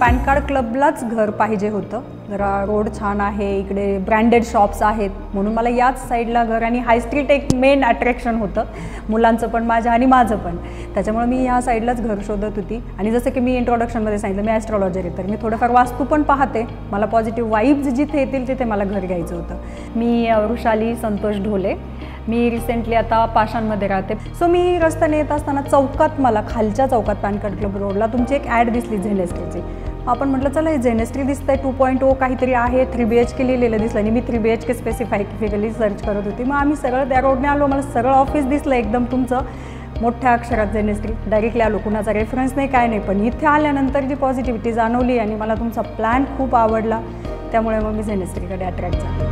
Pan card क्लबलाच घर पाहिजे होतं. जरा रोड छान आहे, इकडे ब्रँडेड शॉप्स आहेत, म्हणून मला याच साईडला घर. आणि हाय स्ट्रीट एक मेन अट्रॅक्शन होतं मुलांचं पण माझ्या आणि माझं पण. त्याच्यामुळे मी ह्या साईडलाच घर शोधत होती. आणि जसं की मी इंट्रोडक्शनमध्ये सांगितलं, मी ॲस्ट्रॉलॉजर आहे, तर मी थोडंफार वास्तू पण पाहते. मला पॉझिटिव्ह वाईब्स जिथे येतील तिथे मला घर घ्यायचं होतं. मी वृषाली संतोष ढोले. मी रिसेंटली आता पाषाणमध्ये राहते. सो मी रस्त्याने येत असताना चौकात, मला खालच्या चौकात पॅन कार्ड क्लब रोडला तुमची एक ॲड दिसली झेनेस्ट्रीची. आपण म्हटलं चला हे झेनेस्ट्री दिसतंय 2.0 काहीतरी आहे, 3BHK लिहिलेलं दिसलं आणि मी 3BHK स्पेसिफिकली सर्च करत होती. मग आम्ही सगळं त्या रोडने आलो, मला सगळं ऑफिस दिसलं एकदम तुमचं मोठ्या अक्षरात झेनेस्ट्री. डायरेक्टली आलो, कुणाचा रेफरन्स नाही काय नाही, पण इथे आल्यानंतर जी पॉझिटिव्हिटी जाणवली आणि मला तुमचा प्लॅन खूप आवडला, त्यामुळे मग मी झेनेस्ट्रीकडे अट्रॅक्ट झाले.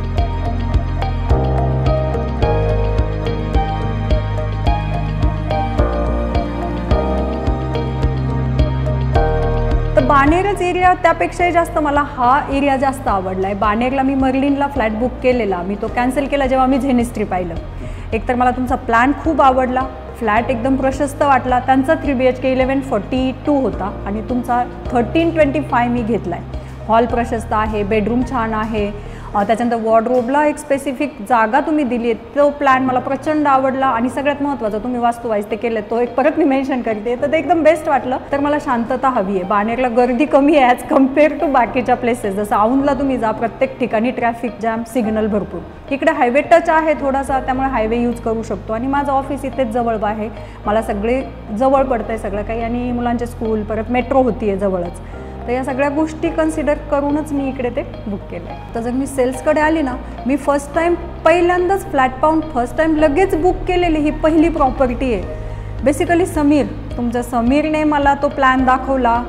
तर बाणेरच एरिया त्यापेक्षाही जास्त मला हा एरिया जास्त आवडला आहे. बाणेरला मी मर्लिनला फ्लॅट बुक केलेला, मी तो कॅन्सल केला जेव्हा मी झेनेस्ट्री पाहिलं. एकतर मला तुमचा प्लॅन खूप आवडला, फ्लॅट एकदम प्रशस्त वाटला. त्यांचा 3BHK 1142 होता आणि तुमचा 1325 मी घेतला आहे. हॉल प्रशस्त आहे, बेडरूम छान आहे, त्याच्यानंतर वॉर्डरोबला एक स्पेसिफिक जागा तुम्ही दिली आहे, तो प्लॅन मला प्रचंड आवडला. आणि सगळ्यात महत्त्वाचं तुम्ही वास्तुवाईज ते केलं, तो एक परत मी मेन्शन करते, तर ते एकदम बेस्ट वाटलं. तर मला शांतता हवी आहे. बाणेरला गर्दी कमी आहे ॲज कम्पेअर टू बाकीच्या प्लेसेस. जसं औंधला तुम्ही जा, प्रत्येक ठिकाणी ट्रॅफिक जॅम, सिग्नल भरपूर. इकडे हायवे टच आहे थोडासा, त्यामुळे हायवे यूज करू शकतो. आणि माझं ऑफिस इथेच जवळ आहे, मला सगळे जवळ पडतं आहे सगळं काही. आणि मुलांचे स्कूल, परत मेट्रो होती आहे जवळच. तर या सगळ्या गोष्टी कन्सिडर करूनच मी इकडे ते बुक केलं आहे. तर जर मी सेल्सकडे आली ना, मी फर्स्ट टाईम पहिल्यांदाच फ्लॅट पाहून फर्स्ट टाईम लगेच बुक केलेली ही पहिली प्रॉपर्टी आहे. बेसिकली तुमच्या समीरने मला तो प्लॅन दाखवला,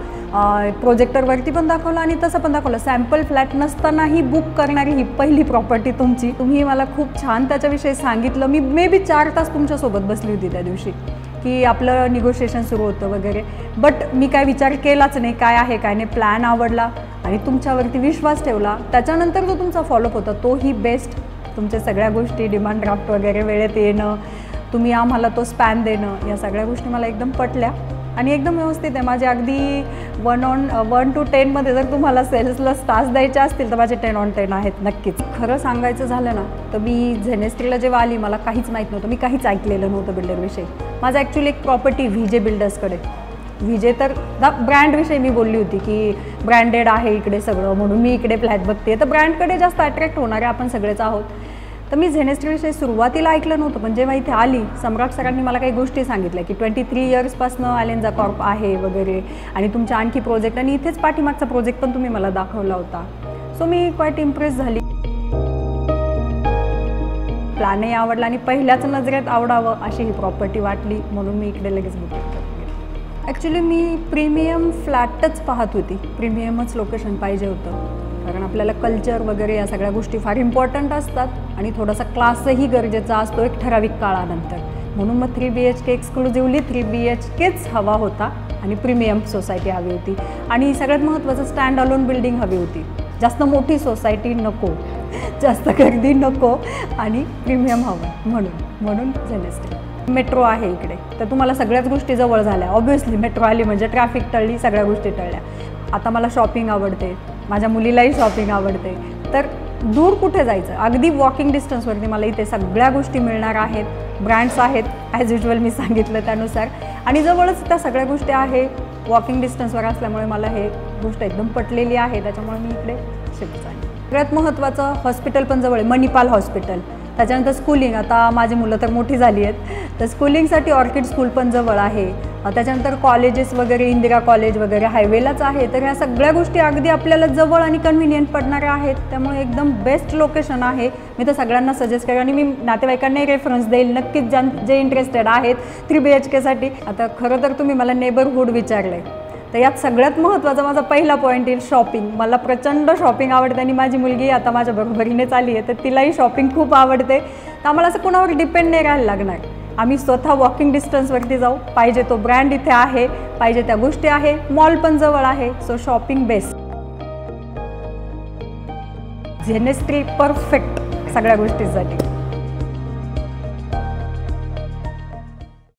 प्रोजेक्टरवरती पण दाखवला आणि तसं पण दाखवलं. सॅम्पल फ्लॅट नसतानाही बुक करणारी ही पहिली प्रॉपर्टी तुमची. तुम्ही मला खूप छान त्याच्याविषयी सांगितलं. मी मे बी 4 तास तुमच्यासोबत बसली होती त्या दिवशी, की आपलं निगोशिएशन सुरू होतं वगैरे. बट मी काय विचार केलाच नाही काय आहे काय नाही. प्लॅन आवडला आणि तुमच्यावरती विश्वास ठेवला. त्याच्यानंतर जो तुमचा फॉलोअप होता तोही बेस्ट. तुमच्या सगळ्या गोष्टी, डिमांड ड्राफ्ट वगैरे वेळेत येणं, तुम्ही आम्हाला तो स्पॅन देणं, या सगळ्या गोष्टी मला एकदम पटल्या आणि एकदम व्यवस्थित आहे. माझे अगदी 1 to 10 जर तुम्हाला सेल्सला स्टार्स द्यायचे असतील तर माझे 10 on 10 आहेत नक्कीच. खरं सांगायचं झालं ना, तर मी झेनेस्ट्रीला जेव्हा आली मला काहीच माहीत नव्हतं, मी काहीच ऐकलेलं नव्हतं बिल्डरविषयी. माझं ॲक्च्युली एक प्रॉपर्टी VJ बिल्डर्सकडे. VJ तर ब्रँडविषयी मी बोलली होती की ब्रँडेड आहे इकडे सगळं, म्हणून मी इकडे फ्लॅट बघते. तर ब्रँडकडे जास्त अट्रॅक्ट होणारे आपण सगळेच आहोत. तर मी झेनेस्ट्रीविषयी सुरुवातीला ऐकलं नव्हतं, पण जेव्हा इथे आली सम्राट सरांनी मला काही गोष्टी सांगितल्या की 23 इयर्सपासून अलेन्झा कॉर्प आहे वगैरे, आणि तुमच्या आणखी प्रोजेक्ट, आणि इथेच पाठीमागचा प्रोजेक्ट पण तुम्ही मला दाखवला होता. सो मी क्वाईट इम्प्रेस झाली. प्लॅनही आवडला आणि पहिल्याच नजरेत आवडावं अशी ही प्रॉपर्टी वाटली, म्हणून मी इकडे लगेच बुक केलं. ॲक्च्युली मी प्रीमियम फ्लॅटच पाहत होती, प्रीमियमच लोकेशन पाहिजे होतं, कारण आपल्याला कल्चर वगैरे या सगळ्या गोष्टी फार इम्पॉर्टंट असतात आणि थोडासा क्लासही गरजेचा असतो एक ठराविक काळानंतर. म्हणून मग 3BHK एक्सक्लुझिव्हली 3BHKच हवा होता आणि प्रीमियम सोसायटी हवी होती. आणि सगळ्यात महत्त्वाचं स्टँड अलोन बिल्डिंग हवी होती. जास्त मोठी सोसायटी नको, जास्त गर्दी नको आणि प्रीमियम हवं, म्हणून झेनेस्ट्री. मेट्रो आहे इकडे, तर तुम्हाला सगळ्याच गोष्टी जवळ झाल्या. ऑब्व्हियसली मेट्रो आली म्हणजे ट्रॅफिक टळली, सगळ्या गोष्टी टळल्या. आता मला शॉपिंग आवडते, माझ्या मुलीलाही शॉपिंग आवडते, तर दूर कुठे जायचं, अगदी वॉकिंग डिस्टन्सवरती मला इथे सगळ्या गोष्टी मिळणार आहेत. ब्रँड्स आहेत ॲज युजल मी सांगितलं त्यानुसार, आणि जवळच त्या सगळ्या गोष्टी आहे. वॉकिंग डिस्टन्सवर असल्यामुळे मला हे गोष्ट एकदम पटलेली आहे, त्याच्यामुळे मी इकडे शिफ्ट झाली. सगळ्यात महत्त्वाचं हॉस्पिटल पण जवळ आहे, मणिपाल हॉस्पिटल. त्याच्यानंतर स्कूलिंग, आता माझी मुलं तर मोठी झाली आहेत, तर स्कूलिंगसाठी ऑर्किड स्कूल पण जवळ आहे. त्याच्यानंतर कॉलेजेस वगैरे, इंदिरा कॉलेज वगैरे हायवेलाच आहे. तर ह्या सगळ्या गोष्टी अगदी आपल्याला जवळ आणि कन्व्हिनियंट पडणाऱ्या आहेत, त्यामुळे एकदम बेस्ट लोकेशन आहे. मी तर सगळ्यांना सजेस्ट करेन आणि मी नातेवाईकांनाही रेफरन्स देईल नक्कीच, जे इंटरेस्टेड आहेत 3BHKसाठी. आता खरं तर तुम्ही मला नेबरहूड विचारलं आहे, तर यात सगळ्यात महत्त्वाचा माझा पहिला पॉईंट येईल शॉपिंग. मला प्रचंड शॉपिंग आवडते आणि माझी मुलगी आता माझ्या बरोबरीनेच आली आहे, तर तिलाही शॉपिंग खूप आवडते. तर आम्हाला असं कोणावर डिपेंड नाही राहायला लागणार. आम्ही स्वतः वॉकिंग डिस्टन्सवरती जाऊ, पाहिजे तो ब्रँड इथे आहे, पाहिजे त्या गोष्टी आहे, मॉल पण जवळ आहे. So shopping best. झेनेस्ट्री परफेक्ट सगळ्या गोष्टींसाठी.